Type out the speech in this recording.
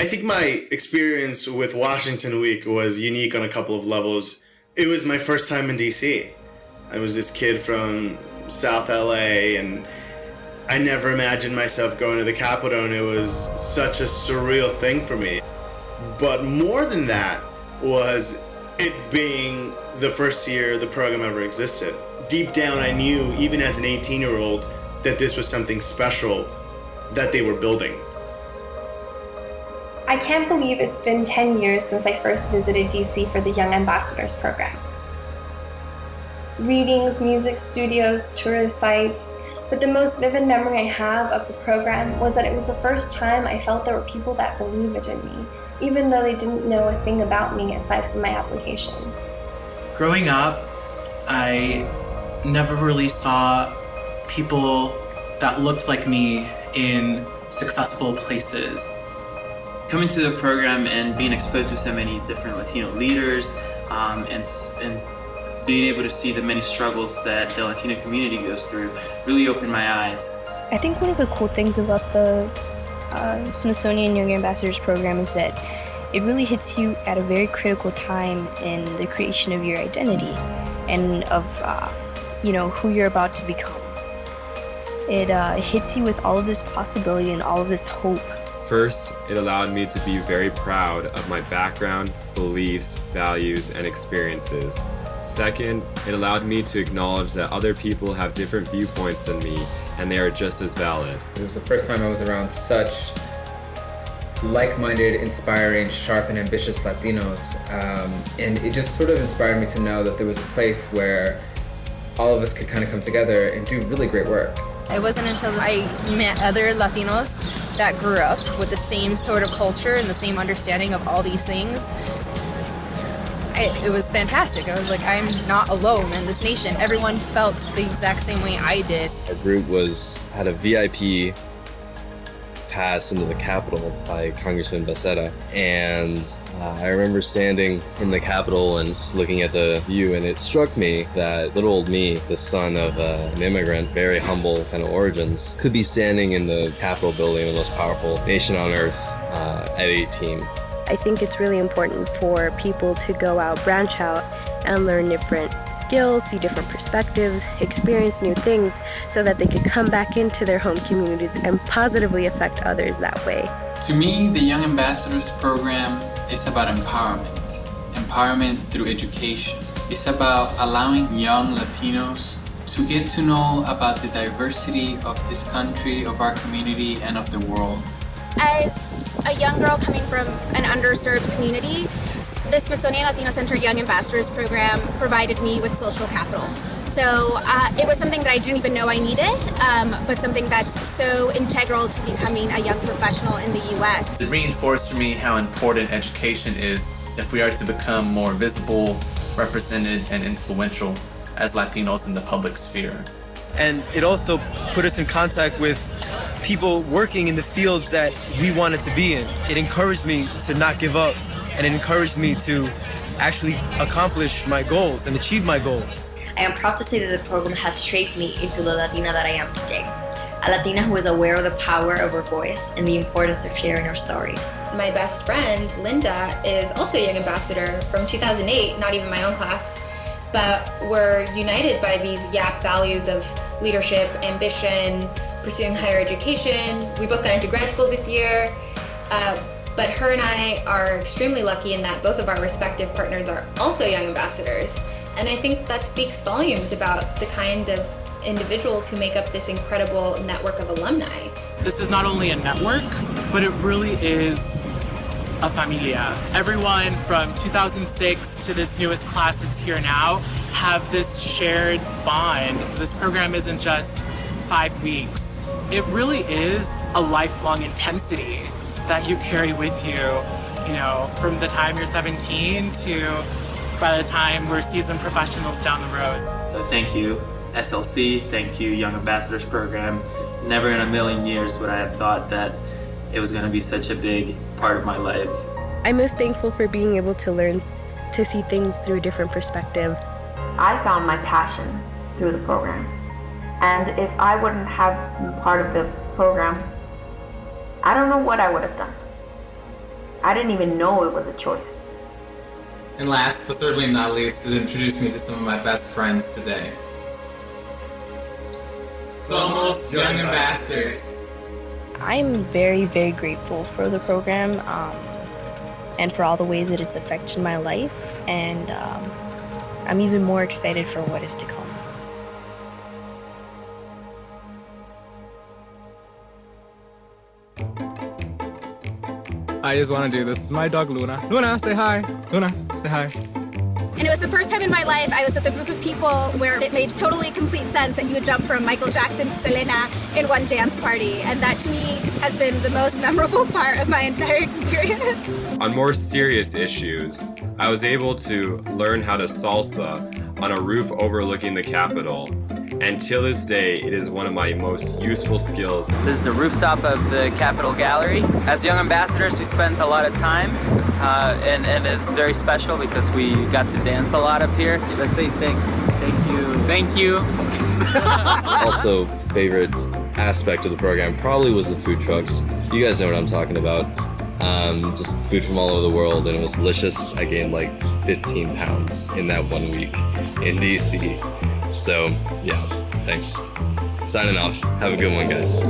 I think my experience with Washington Week was unique on a couple of levels. It was my first time in DC. I was this kid from South LA, and I never imagined myself going to the Capitol, and it was such a surreal thing for me. But more than that was it being the first year the program ever existed. Deep down, I knew, even as an 18-year-old, that this was something special that they were building. I can't believe it's been 10 years since I first visited DC for the Young Ambassadors program. Readings, music studios, tourist sites, but the most vivid memory I have of the program was that it was the first time I felt there were people that believed in me, even though they didn't know a thing about me aside from my application. Growing up, I never really saw people that looked like me in successful places. Coming to the program and being exposed to so many different Latino leaders and being able to see the many struggles that the Latino community goes through really opened my eyes. I think one of the cool things about the Smithsonian Young Ambassadors program is that it really hits you at a very critical time in the creation of your identity and of who you're about to become. It hits you with all of this possibility and all of this hope. First, it allowed me to be very proud of my background, beliefs, values, and experiences. Second, it allowed me to acknowledge that other people have different viewpoints than me, and they are just as valid. It was the first time I was around such like-minded, inspiring, sharp, and ambitious Latinos, and it just sort of inspired me to know that there was a place where all of us could kind of come together and do really great work. It wasn't until I met other Latinos that grew up with the same sort of culture and the same understanding of all these things. It was fantastic. I was like, I'm not alone in this nation. Everyone felt the exact same way I did. Our group had a VIP pass into the Capitol by Congressman Becerra, and I remember standing in the Capitol and just looking at the view, and it struck me that little old me, the son of an immigrant, very humble kind of origins, could be standing in the Capitol building, the most powerful nation on earth, at 18. I think it's really important for people to go out, branch out, and learn different skills, see different perspectives, experience new things, so that they could come back into their home communities and positively affect others that way. To me, the Young Ambassadors program is about empowerment. Empowerment through education. It's about allowing young Latinos to get to know about the diversity of this country, of our community, and of the world. As a young girl coming from an underserved community, the Smithsonian Latino Center Young Ambassadors program provided me with social capital. So it was something that I didn't even know I needed, but something that's so integral to becoming a young professional in the U.S. It reinforced for me how important education is if we are to become more visible, represented, and influential as Latinos in the public sphere. And it also put us in contact with people working in the fields that we wanted to be in. It encouraged me to not give up, and it encouraged me to actually accomplish my goals and achieve my goals. I am proud to say that the program has shaped me into the Latina that I am today. A Latina who is aware of the power of her voice and the importance of sharing her stories. My best friend, Linda, is also a Young Ambassador from 2008, not even my own class, but we're united by these YAP values of leadership, ambition, pursuing higher education. We both got into grad school this year, but her and I are extremely lucky in that both of our respective partners are also Young Ambassadors. And I think that speaks volumes about the kind of individuals who make up this incredible network of alumni. This is not only a network, but it really is a familia. Everyone from 2006 to this newest class that's here now have this shared bond. This program isn't just 5 weeks. It really is a lifelong intensity that you carry with you, from the time you're 17 to by the time we're seasoned professionals down the road. So thank you, SLC, thank you, Young Ambassadors Program. Never in a million years would I have thought that it was going to be such a big part of my life. I'm most thankful for being able to learn to see things through a different perspective. I found my passion through the program. And if I wouldn't have been part of the program, I don't know what I would have done. I didn't even know it was a choice. And last, but certainly not least, to introduce me to some of my best friends today. Somos Young Ambassadors. I'm very, very grateful for the program and for all the ways that it's affected my life, and I'm even more excited for what is to come. I just want to do this. This is my dog Luna. Luna, say hi. Luna, say hi. And it was the first time in my life I was with a group of people where it made totally complete sense that you would jump from Michael Jackson to Selena in one dance party. And that to me has been the most memorable part of my entire experience. On more serious issues, I was able to learn how to salsa on a roof overlooking the Capitol. And till this day, it is one of my most useful skills. This is the rooftop of the Capitol Gallery. As young ambassadors, we spent a lot of time, and it's very special because we got to dance a lot up here. Let's say thank you. Thank you. Also, favorite aspect of the program probably was the food trucks. You guys know what I'm talking about. Just food from all over the world, and it was delicious. I gained like 15 pounds in that 1 week in DC. So, yeah, thanks. Signing off. Have a good one, guys.